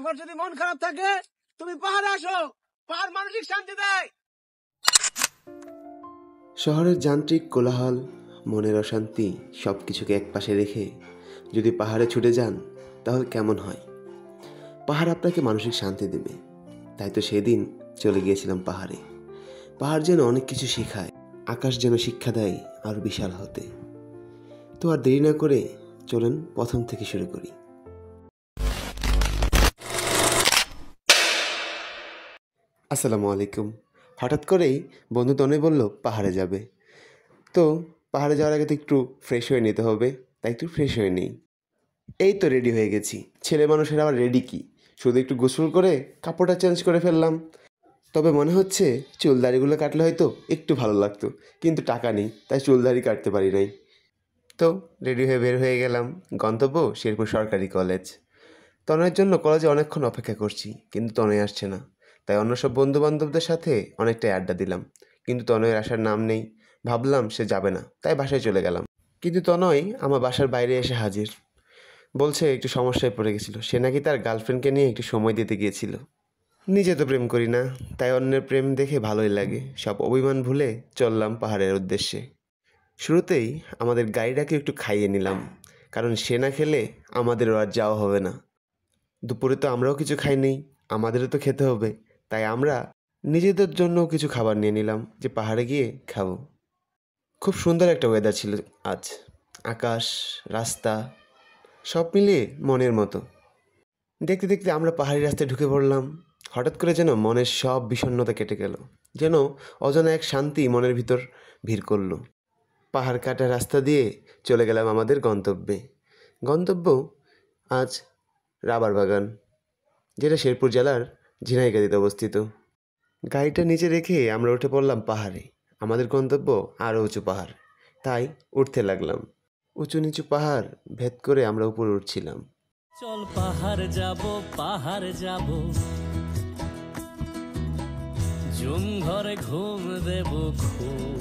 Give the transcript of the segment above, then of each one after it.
তোমার যদি মন খারাপ থাকে তুমি পাহাড়ে আসো, পাহাড় মানসিক শান্তি দেয়। শহরের যান্ত্রিক কোলাহল, মনের অশান্তি সবকিছুকে একপাশে রেখে যদি পাহাড়ে ছুটে যান তাহলে কেমন হয়? পাহাড় আপনাকে মানসিক শান্তি দেবে। তাই তো সেদিন চলে গিয়েছিলাম পাহাড়ে। পাহাড় যেন অনেক কিছু শেখায়, আকাশ যেন শিক্ষা দেয় আরও বিশাল হতে। তো আর দেরি না করে চলেন প্রথম থেকে শুরু করি। আসসালামু আলাইকুম। হঠাৎ করেই বন্ধু তনয় বলল পাহাড়ে যাবে। তো পাহাড়ে যাওয়ার আগে তো একটু ফ্রেশ হয়ে নিতে হবে, তাই একটু ফ্রেশ হয়ে নিই। এই তো রেডি হয়ে গেছি। ছেলে মানুষের আবার রেডি কি, শুধু একটু গোসল করে কাপড়টা চেঞ্জ করে ফেললাম। তবে মনে হচ্ছে চুল দাড়িগুলো কাটলে হয়তো একটু ভালো লাগতো, কিন্তু টাকা নেই, তাই চুল দাড়ি কাটতে পারি নাই। তো রেডি হয়ে বের হয়ে গেলাম। গন্তব্য শেরপুর সরকারি কলেজ। তনয়ের জন্য কলেজে অনেকক্ষণ অপেক্ষা করছি, কিন্তু তনয় আসছে না। তাই অন্য সব বন্ধুবান্ধবদের সাথে অনেকটাই আড্ডা দিলাম, কিন্তু তনয়ের আসার নাম নেই। ভাবলাম সে যাবে না, তাই বাসায় চলে গেলাম। কিন্তু তনয় আমার বাসার বাইরে এসে হাজির। বলছে একটু সমস্যায় পড়ে গেছিল, সে নাকি তার গার্লফ্রেন্ডকে নিয়ে একটু সময় দিতে গিয়েছিল। নিজে তো প্রেম করি না, তাই অন্যের প্রেম দেখে ভালোই লাগে। সব অভিমান ভুলে চললাম পাহাড়ের উদ্দেশ্যে। শুরুতেই আমাদের গাড়িটাকে একটু খাইয়ে নিলাম, কারণ সে না খেলে আমাদেরও আর যাওয়া হবে না। দুপুরে তো আমরাও কিছু খাইনি, আমাদেরও তো খেতে হবে, তাই আমরা নিজেদের জন্যও কিছু খাবার নিয়ে নিলাম যে পাহাড়ে গিয়ে খাবো। খুব সুন্দর একটা ওয়েদার ছিল আজ। আকাশ, রাস্তা সব মিলিয়ে মনের মতো। দেখতে দেখতে আমরা পাহাড়ি রাস্তায় ঢুকে পড়লাম। হঠাৎ করে যেন মনের সব বিষণ্ণতা কেটে গেল, যেন অজানা এক শান্তি মনের ভিতর ভিড় করলো। পাহাড় কাটা রাস্তা দিয়ে চলে গেলাম আমাদের গন্তব্যে। গন্তব্য আজ রাবার বাগান, যেটা শেরপুর জেলার ঝিনাইগাতিতে অবস্থিত। গাড়িটা নিচে রেখে আমরা উঠে পড়লাম পাহাড়ে। আমাদের গন্তব্য আরও উঁচু পাহাড়, তাই উঠতে লাগলাম। উঁচু নিচু পাহাড় ভেদ করে আমরা উপরে উঠছিলাম। চল পাহাড় যাব, জুম ঘরে ঘুম দেব খুব,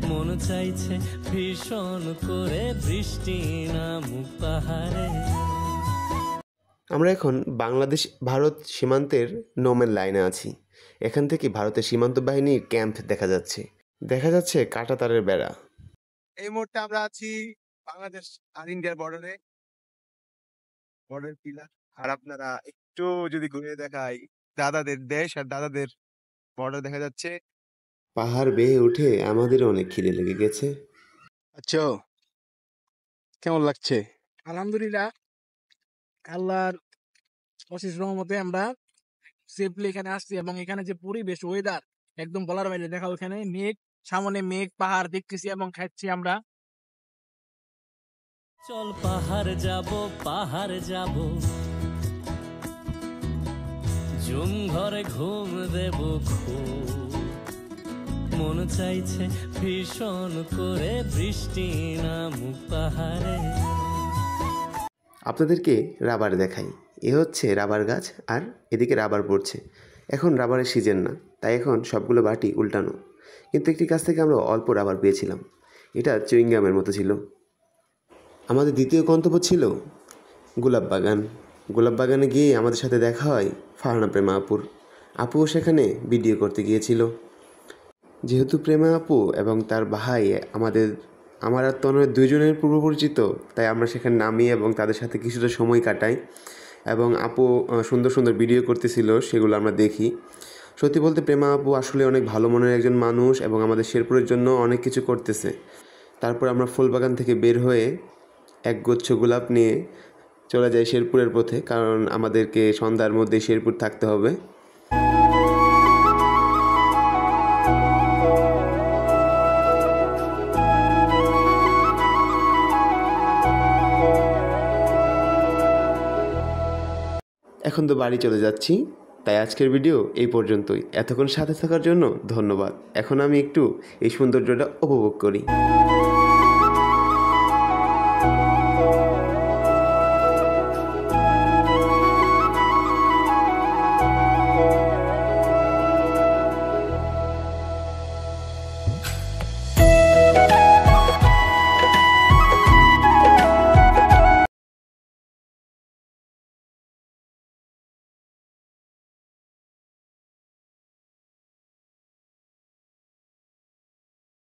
মন চাইছে ভীষণ করে বৃষ্টি নামুক পাহাড়ে। আমরা এখন বাংলাদেশ ভারত সীমান্তের নোমের লাইনে আছি। এখান থেকে ভারতের সীমান্ত বাহিনীর ক্যাম্প দেখা যাচ্ছে কাঁটা তারের বেড়া। এই মুহূর্তে আমরা আছি বাংলাদেশ আর ইন্ডিয়ার বর্ডার পিলার। আর আপনারা একটু যদি ঘুরে দেখাই, দাদাদের দেশ আর দাদাদের বর্ডার দেখা যাচ্ছে। পাহাড় বেয়ে উঠে আমাদের অনেক খিদে লেগে গেছে। আচ্ছা, কেমন লাগছে? আলহামদুলিল্লাহ, আল্লাহর অশেষ রহমতে আমরা সেফলি এখানে আসছি, এবং এখানে যে পরিবেশ, ওয়েদার একদম বলার বাইরে। দেখা ওখানে মেঘ, সামনে মেঘ, পাহাড় দেখতেছি এবং খাচ্ছি আমরা। চল পাহাড় যাব, জুম ঘরে ঘুম দেব খুব, মন চাইছে ভীষণ করে বৃষ্টি নামুক পাহাড়ে। আপনাদেরকে রাবার দেখাই। এ হচ্ছে রাবার গাছ, আর এদিকে রাবার পড়ছে। এখন রাবারের সিজন না, তাই এখন সবগুলো বাটি উল্টানো। কিন্তু একটি গাছ থেকে আমরা অল্প রাবার পেয়েছিলাম, এটা চুইংগামের মতো ছিল। আমাদের দ্বিতীয় গন্তব্য ছিল গোলাপ বাগান। গোলাপ বাগানে গিয়ে আমাদের সাথে দেখা হয় ফারহানা প্রেমা আপুও সেখানে ভিডিও করতে গিয়েছিল। যেহেতু প্রেমা আপু এবং তার ভাই আমার আর তনয়ের দুইজনের পূর্ব পরিচিত, তাই আমরা সেখানে নামি এবং তাদের সাথে কিছুটা সময় কাটাই। এবং আপু সুন্দর সুন্দর ভিডিও করতেছিল, সেগুলো আমরা দেখি। সত্যি বলতে প্রেমা আপু আসলে অনেক ভালো মনের একজন মানুষ এবং আমাদের শেরপুরের জন্য অনেক কিছু করতেছে। তারপর আমরা ফুলবাগান থেকে বের হয়ে একগুচ্ছ গোলাপ নিয়ে চলে যাই শেরপুরের পথে, কারণ আমাদেরকে সন্ধ্যার মধ্যে শেরপুর থাকতে হবে। এখন তো বাড়ি চলে যাচ্ছি, তাই আজকের ভিডিও এই পর্যন্তই। এতক্ষণ সাথে থাকার জন্য ধন্যবাদ। এখন আমি একটু এই সৌন্দর্যটা উপভোগ করি।